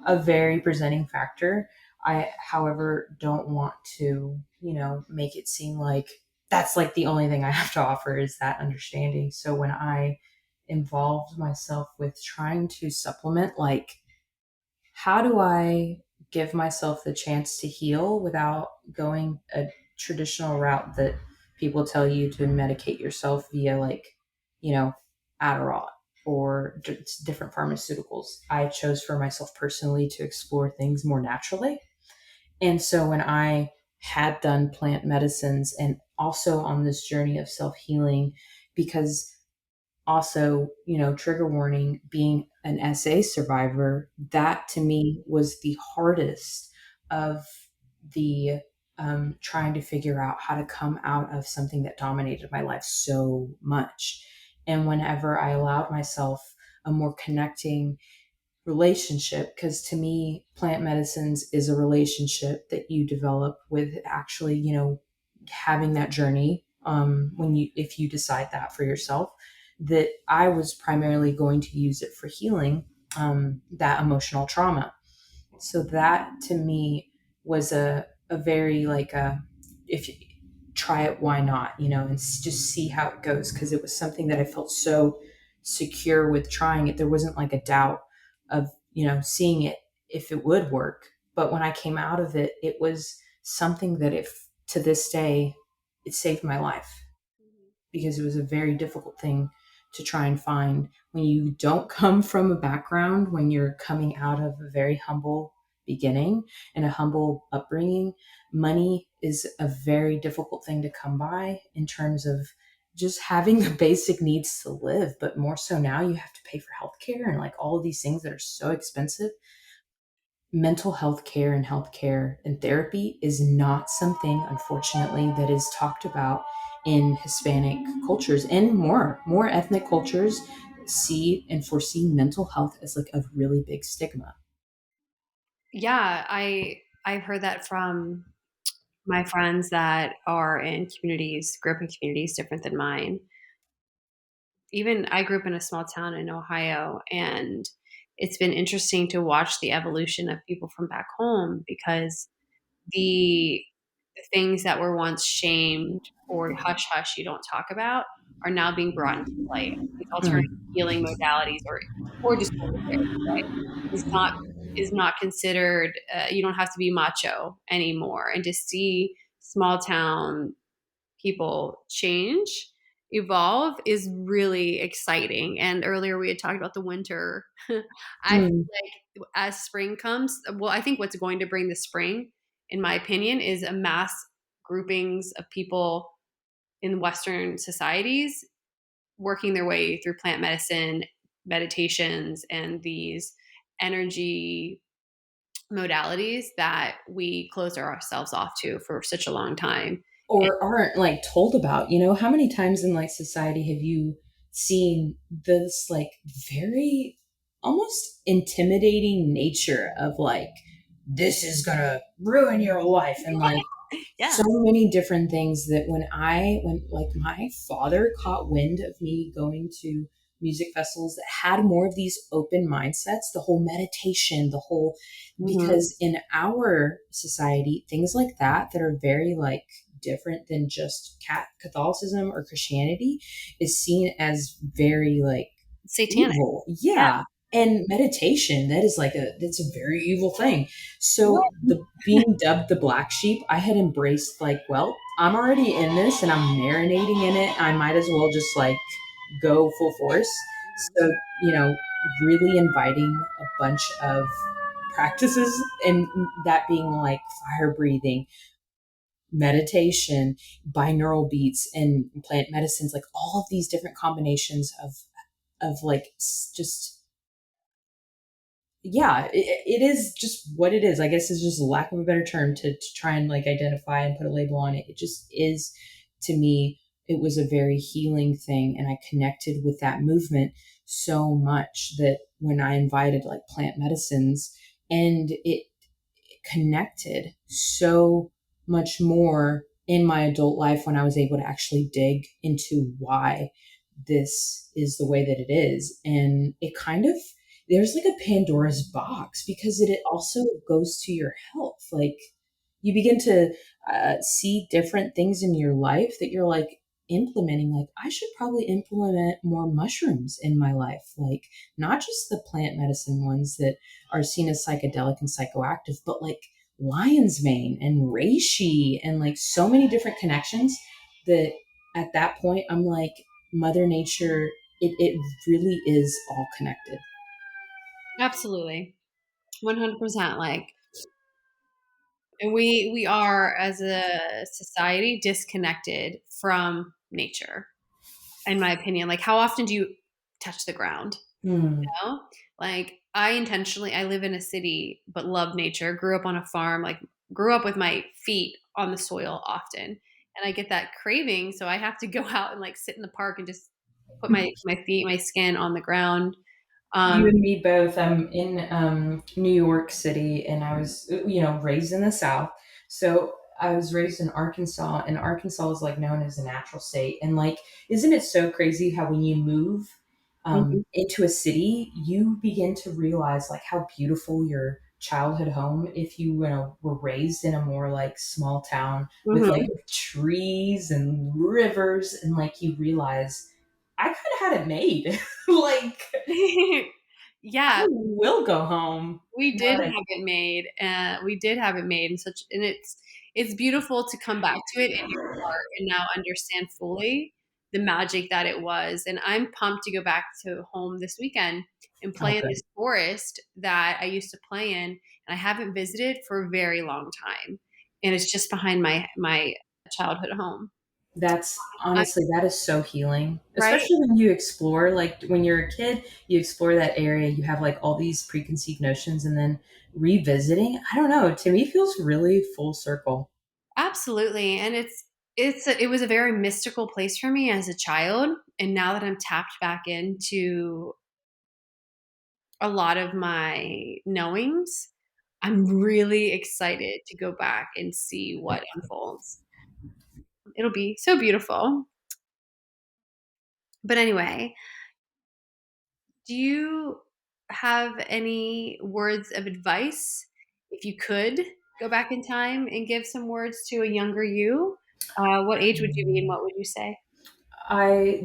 a very presenting factor. I, however, don't want to, make it seem like that's like the only thing I have to offer is that understanding. So when I involved myself with trying to supplement, like, how do I give myself the chance to heal without going a traditional route that people tell you to medicate yourself via, like, you know, Adderall or different pharmaceuticals? I chose for myself personally to explore things more naturally. And so when I had done plant medicines and also on this journey of self healing, because also, trigger warning, being an SA survivor, that to me was the hardest of the trying to figure out how to come out of something that dominated my life so much. And whenever I allowed myself a more connecting relationship, because to me plant medicines is a relationship that you develop with actually, having that journey, when you if you decide that for yourself, that I was primarily going to use it for healing, that emotional trauma. So that to me was a very like a, if you try it, why not, and just see how it goes, because it was something that I felt so secure with trying it. There wasn't like a doubt of, seeing it if it would work. But when I came out of it, it was something that, if to this day, it saved my life, because it was a very difficult thing to try and find when you don't come from a background, when you're coming out of a very humble beginning and a humble upbringing. Money is a very difficult thing to come by in terms of just having the basic needs to live, but more so now you have to pay for healthcare and like all of these things that are so expensive. Mental health care and healthcare and therapy is not something, unfortunately, that is talked about in Hispanic cultures, and more ethnic cultures see and foresee mental health as like a really big stigma. Yeah, I've heard that from my friends that are in communities, grew up in communities different than mine. Even I grew up in a small town in Ohio, and it's been interesting to watch the evolution of people from back home because the the things that were once shamed or hush hush you don't talk about are now being brought into light. These alternative Mm. healing modalities or just holistic therapy, right, is not considered. You don't have to be macho anymore, and to see small town people change, evolve is really exciting. And earlier we had talked about the winter. I feel Mm. like as spring comes, well, I think what's going to bring the spring, in my opinion, is a mass groupings of people in Western societies working their way through plant medicine, meditations, and these energy modalities that we closed ourselves off to for such a long time. Or aren't like told about. How many times in like society have you seen this like very almost intimidating nature of like this is gonna ruin your life, and like so Yeah. many different things that when like my father caught wind of me going to music festivals that had more of these open mindsets, the whole meditation, the whole, Hmm. because in our society things like that are very like different than just Catholicism or Christianity is seen as very like Satanic. evil. Yeah. Yeah. And meditation, that is like that's a very evil thing. What? So the being dubbed the black sheep, I had embraced like, well, I'm already in this and I'm marinating in it. I might as well just like go full force. So, you know, really inviting a bunch of practices, and that being like fire breathing, meditation, binaural beats, and plant medicines, like all of these different combinations of like just, yeah, it is just what it is. I guess is just a lack of a better term to try and like identify and put a label on it. It just is, to me, it was a very healing thing. And I connected with that movement so much that when I invited like plant medicines, and it connected so much more in my adult life when I was able to actually dig into why this is the way that it is. And it kind of, there's like a Pandora's box because it also goes to your health. Like you begin to see different things in your life that you're like implementing. Like, I should probably implement more mushrooms in my life. Like, not just the plant medicine ones that are seen as psychedelic and psychoactive, but like lion's mane and reishi and like so many different connections that at that point I'm like, Mother Nature, it really is all connected. Absolutely. 100%. Like, and we are as a society disconnected from nature, in my opinion. Like, how often do you touch the ground? Mm. Know? Like, I live in a city but love nature. Grew up on a farm, like grew up with my feet on the soil often. And I get that craving, so I have to go out and like sit in the park and just put my feet, my skin on the ground. You Um, and me both. I'm in New York City, and I was, raised in the South. So I was raised in Arkansas, and Arkansas is like known as a natural state. And like, isn't it so crazy how when you move mhm, into a city, you begin to realize like how beautiful your childhood home, if you were raised in a more like small town with like mhm. trees and rivers, and like you realize I kind of had it made. Like, I Yeah, will go home. we Now did that have it made, and we did have it made, and such, and it's beautiful to come back to it in your heart and now understand fully the magic that it was. And I'm pumped to go back to home this weekend and Oh, play in good. this forest that I used to play in, and I haven't visited for a very long time, and it's just behind my childhood home. That's I, honestly, that is so healing, right? especially when you explore, like when you're a kid, you explore that area, you have like all these preconceived notions, and then revisiting, I don't know, to me feels really full circle. Absolutely, and it was a very mystical place for me as a child, and now that I'm tapped back into a lot of my knowings, I'm really excited to go back and see what unfolds. It'll be so beautiful. But anyway, do you have any words of advice if you could go back in time and give some words to a younger you? What age would you be and what would you say?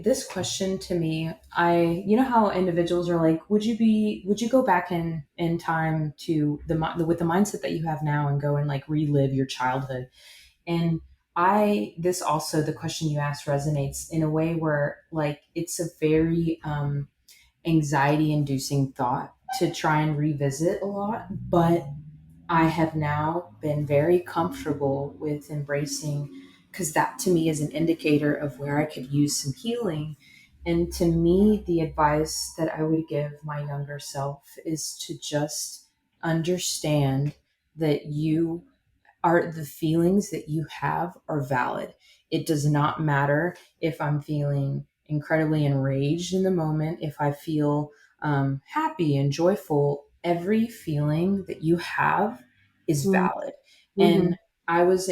This question to me, you know how individuals are like, would you go back in time to with the mindset that you have now and go and like relive your childhood? And this also, the question you asked resonates in a way where like it's a very anxiety inducing thought to try and revisit a lot. But I have now been very comfortable with embracing, because that to me is an indicator of where I could use some healing. And to me, the advice that I would give my younger self is to just understand that the feelings that you have are valid. It does not matter if I'm feeling incredibly enraged in the moment, if I feel happy and joyful. Every feeling that you have is Mm-hmm. valid. Mm-hmm. And I was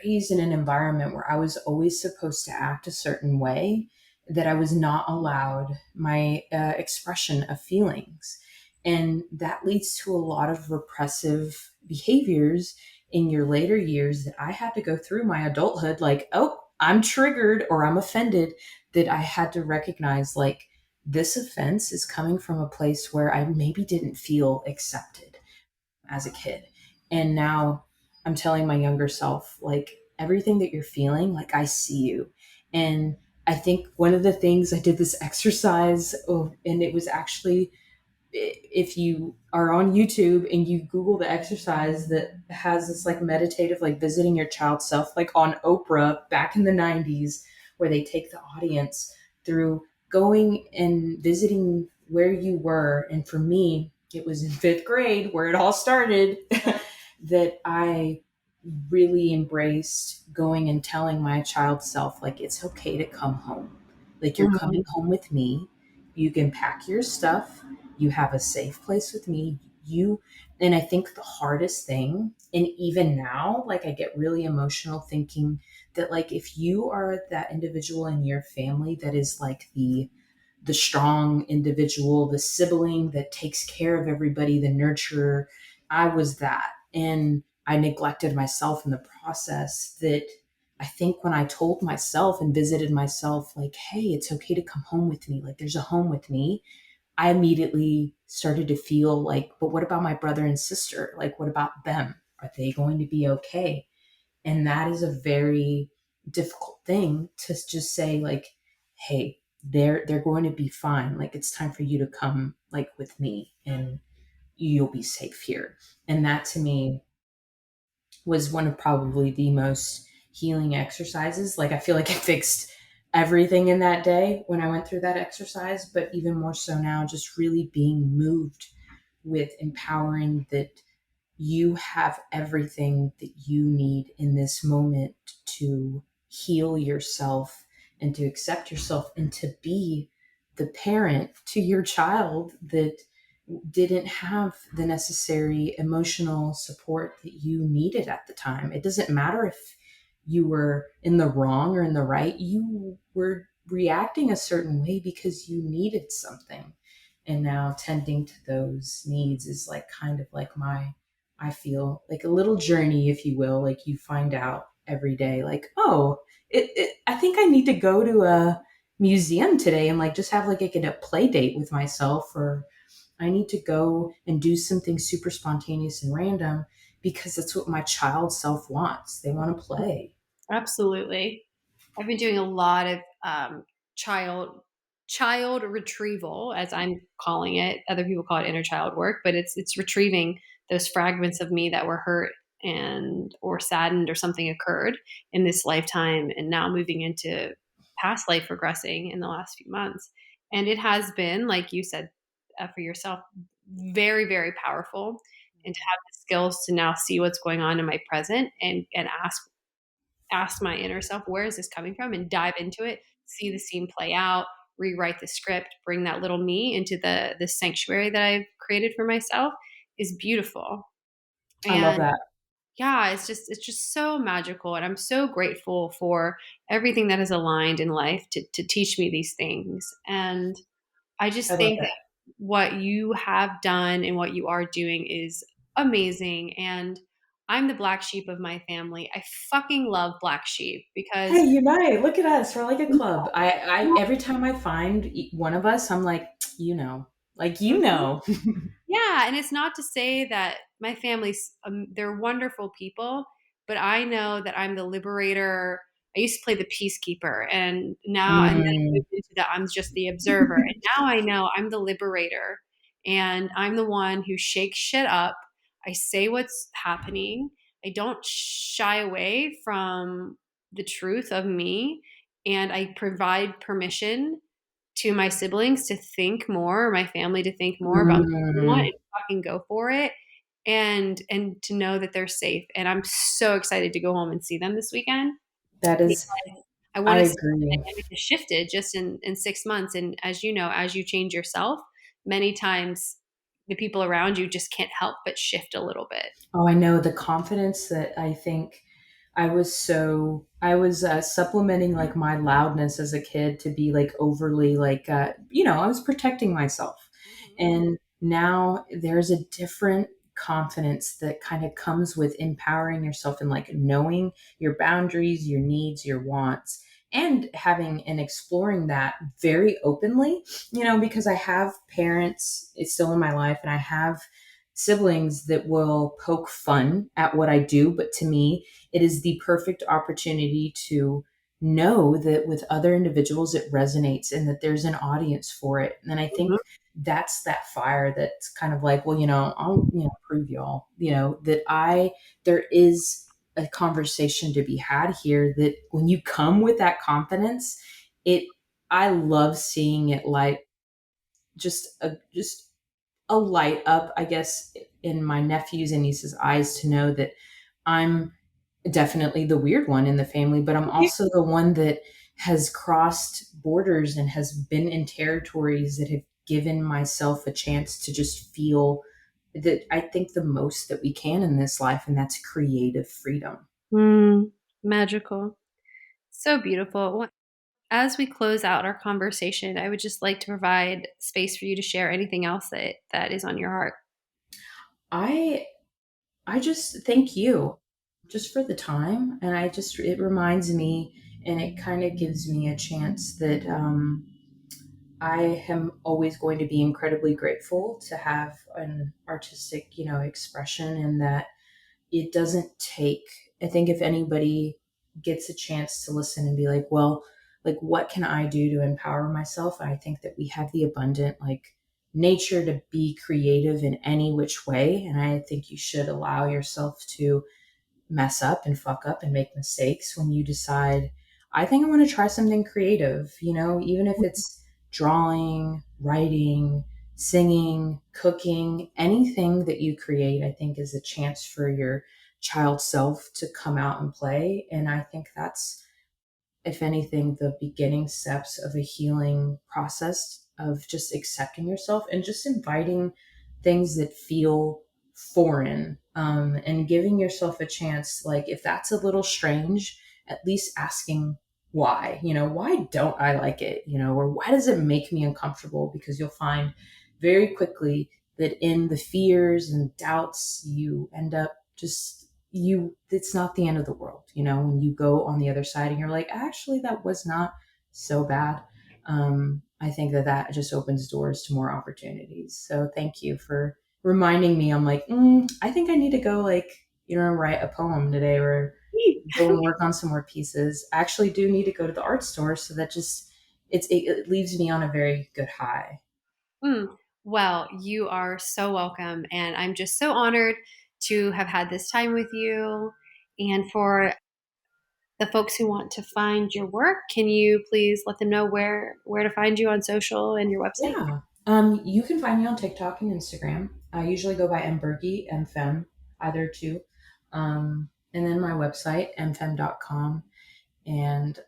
raised in an environment where I was always supposed to act a certain way, that I was not allowed my expression of feelings. And that leads to a lot of repressive behaviors in your later years that I had to go through my adulthood, like, oh, I'm triggered or I'm offended, that I had to recognize, like, this offense is coming from a place where I maybe didn't feel accepted as a kid. And now I'm telling my younger self, like, everything that you're feeling, like, I see you. And I think one of the things, I did this exercise, and it was actually, if you are on YouTube and you Google the exercise that has this like meditative, like visiting your child self, like on Oprah back in the 90s, where they take the audience through going and visiting where you were. And for me, it was in fifth grade where it all started that I really embraced going and telling my child self, like, it's okay to come home. Like, you're Mm-hmm. coming home with me. You can pack your stuff. You have a safe place with me. And I think the hardest thing, and even now, like, I get really emotional thinking that, like, if you are that individual in your family that is like the strong individual, the sibling that takes care of everybody, the nurturer. I was that. And I neglected myself in the process. That I think when I told myself and visited myself, like, hey, it's okay to come home with me, like, there's a home with me, I immediately started to feel like, but what about my brother and sister? Like, what about them? Are they going to be okay? And that is a very difficult thing to just say, like, hey, they're going to be fine. Like, it's time for you to come, like, with me, and you'll be safe here. And that to me was one of probably the most healing exercises. Like, I feel like it fixed everything in that day when I went through that exercise, but even more so now, just really being moved with empowering that you have everything that you need in this moment to heal yourself and to accept yourself and to be the parent to your child that didn't have the necessary emotional support that you needed at the time. It doesn't matter if you were in the wrong or in the right, you were reacting a certain way because you needed something. And now tending to those needs is like kind of like I feel like a little journey, if you will. Like, you find out every day, like, oh, I think I need to go to a museum today and like just have like a play date with myself, or I need to go and do something super spontaneous and random because that's what my child self wants. They want to play. Absolutely. I've been doing a lot of child child retrieval, as I'm calling it. Other people call it inner child work, but it's retrieving those fragments of me that were hurt and or saddened or something occurred in this lifetime, and now moving into past life regressing in the last few months. And it has been, like you said, for yourself, very very powerful. And to have the skills to now see what's going on in my present and ask my inner self, where is this coming from, and dive into it, see the scene play out, rewrite the script, bring that little me into the sanctuary that I've created for myself, is beautiful. I love And that. yeah, it's just so magical, and I'm so grateful for everything that has aligned in life to teach me these things. And I I just love think that. that what you have done and what you are doing is amazing. And I'm the black sheep of my family. I fucking love black sheep because Hey, unite! Look at us. We're like a club. I every time I find one of us, I'm like, like, Mhm. Yeah, and it's not to say that my family's they're wonderful people, but I know that I'm the liberator. I used to play the peacekeeper, and then I Mm. moved into the I'm just the observer. And now I know I'm the liberator, and I'm the one who shakes shit up. I say what's happening. I don't shy away from the truth of me, and I provide permission to my siblings to think more, my family to think more about what they want Mm. and fucking go for it, and to know that they're safe. And I'm so excited to go home and see them this weekend That is, because I I want to see how the agree. dynamic has shifted just in 6 months. And as you know, as you change yourself, many times the people around you just can't help but shift a little bit. Oh, I know the confidence that I think I was supplementing like my loudness as a kid to be like overly like, I was protecting myself. Mhm. And now there's a different confidence that kind of comes with empowering yourself and like knowing your boundaries, your needs, your wants, and having and exploring that very openly, because I have parents, it's still in my life, and I have siblings that will poke fun at what I do. But to me, it is the perfect opportunity to know that with other individuals it resonates and that there's an audience for it. And I think Mhm. that's that fire that's kind of like, well, I'll, prove y'all, that there is a conversation to be had here, that when you come with that confidence, it, I love seeing it like just a light up, I guess, in my nephews and nieces' eyes to know that I'm definitely the weird one in the family, but I'm also the one that has crossed borders and has been in territories that have given myself a chance to just feel that I think the most that we can in this life, and that's creative freedom. Mm, magical. So beautiful. Well, as we close out our conversation, I would just like to provide space for you to share anything else that is on your heart. I I just thank you just for the time, and it reminds me, and it kind of gives me a chance that I am always going to be incredibly grateful to have an artistic, expression, and that it doesn't take, I think if anybody gets a chance to listen and be like, well, like, what can I do to empower myself? And I think that we have the abundant, like, nature to be creative in any which way. And I think you should allow yourself to mess up and fuck up and make mistakes when you decide, I think I want to try something creative, even if it's drawing, writing, singing, cooking, anything that you create, I think is a chance for your child self to come out and play. And I think that's, if anything, the beginning steps of a healing process of just accepting yourself and just inviting things that feel foreign, and giving yourself a chance. Like, if that's a little strange, at least asking why, why don't I like it, or why does it make me uncomfortable? Because you'll find very quickly that in the fears and doubts, you end up just it's not the end of the world, when you go on the other side and you're like, actually that was not so bad. I think that just opens doors to more opportunities. So thank you for reminding me. I'm like, I think I need to go, like, write a poem today, or go and work on some more pieces. I actually do need to go to the art store, so that just it leaves me on a very good high. Mm. Well, you are so welcome. And I'm just so honored to have had this time with you. And for the folks who want to find your work, can you please let them know where to find you on social and your website? Yeah. You can find me on TikTok and Instagram. I usually go by Em Bergie, Em Femme, either two. And then my website, emfemme.com. And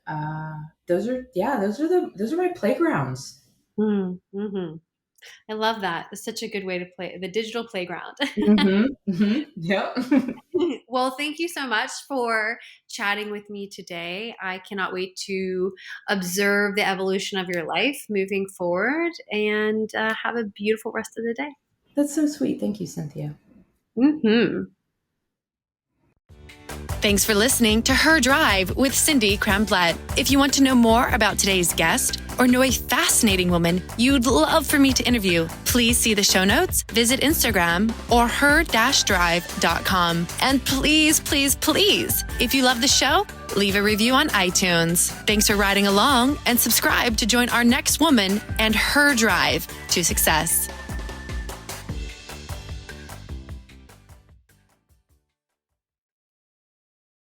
those are my playgrounds. Mm-hmm. I love that. It's such a good way to play the digital playground. Yep. Well, thank you so much for chatting with me today. I cannot wait to observe the evolution of your life moving forward and have a beautiful rest of the day. That's so sweet. Thank you, Cynthia. Mm-hmm. Thanks for listening to Her Drive with Cindy Cramblett. If you want to know more about today's guest or know a fascinating woman you'd love for me to interview, please see the show notes, visit Instagram or her-drive.com. And please, please, please, if you love the show, leave a review on iTunes. Thanks for riding along, and subscribe to join our next woman and her drive to success.